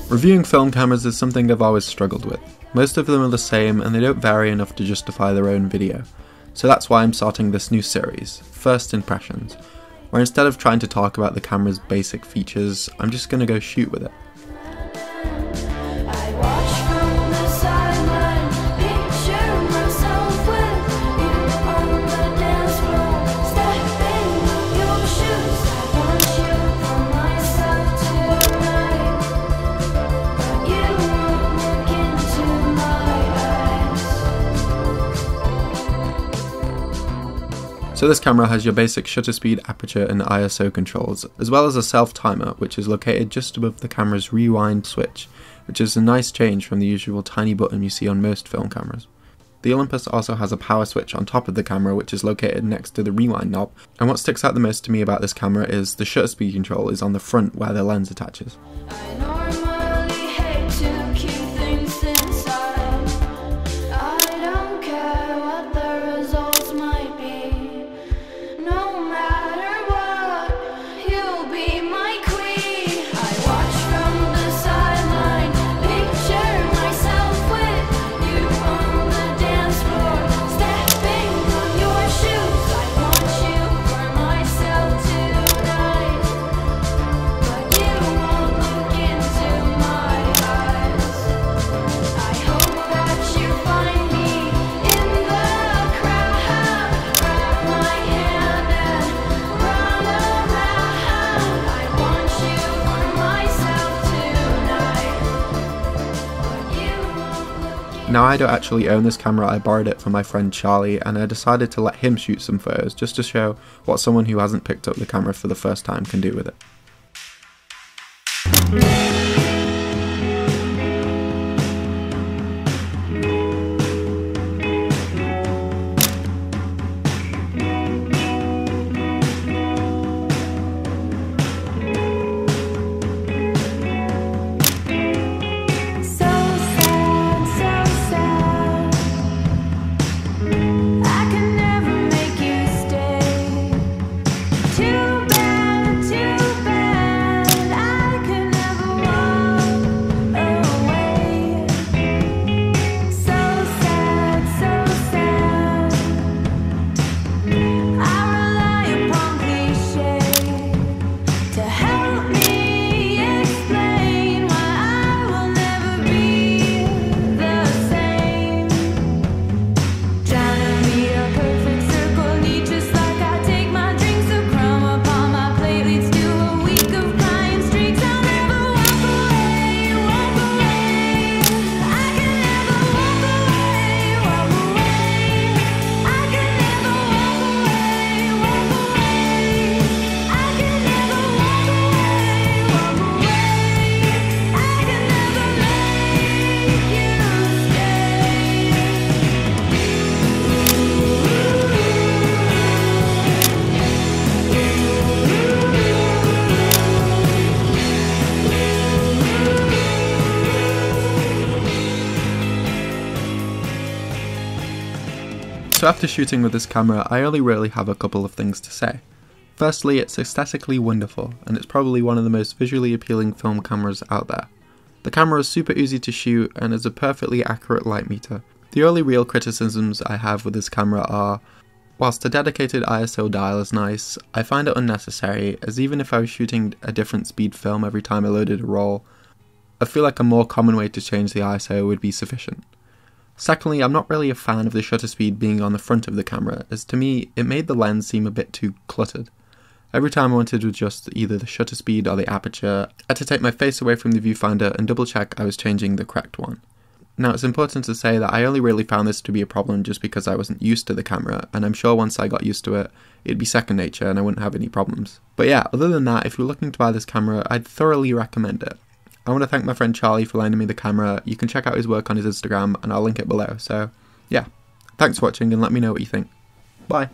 Reviewing film cameras is something I've always struggled with. Most of them are the same and they don't vary enough to justify their own video. So that's why I'm starting this new series, First Impressions, where instead of trying to talk about the camera's basic features, I'm just going to go shoot with it. So this camera has your basic shutter speed, aperture and ISO controls, as well as a self-timer which is located just above the camera's rewind switch, which is a nice change from the usual tiny button you see on most film cameras. The Olympus also has a power switch on top of the camera which is located next to the rewind knob, and what sticks out the most to me about this camera is the shutter speed control is on the front where the lens attaches. Now I don't actually own this camera, I borrowed it from my friend Charlie and I decided to let him shoot some photos just to show what someone who hasn't picked up the camera for the first time can do with it. So after shooting with this camera, I only really have a couple of things to say. Firstly, it's aesthetically wonderful, and it's probably one of the most visually appealing film cameras out there. The camera is super easy to shoot and is a perfectly accurate light meter. The only real criticisms I have with this camera are, whilst a dedicated ISO dial is nice, I find it unnecessary, as even if I was shooting a different speed film every time I loaded a roll, I feel like a more common way to change the ISO would be sufficient. Secondly, I'm not really a fan of the shutter speed being on the front of the camera, as to me, it made the lens seem a bit too cluttered. Every time I wanted to adjust either the shutter speed or the aperture, I had to take my face away from the viewfinder and double check I was changing the correct one. Now it's important to say that I only really found this to be a problem just because I wasn't used to the camera, and I'm sure once I got used to it, it'd be second nature and I wouldn't have any problems. But yeah, other than that, if you're looking to buy this camera, I'd thoroughly recommend it. I want to thank my friend Charlie for lending me the camera. You can check out his work on his Instagram and I'll link it below. So yeah, thanks for watching and let me know what you think. Bye.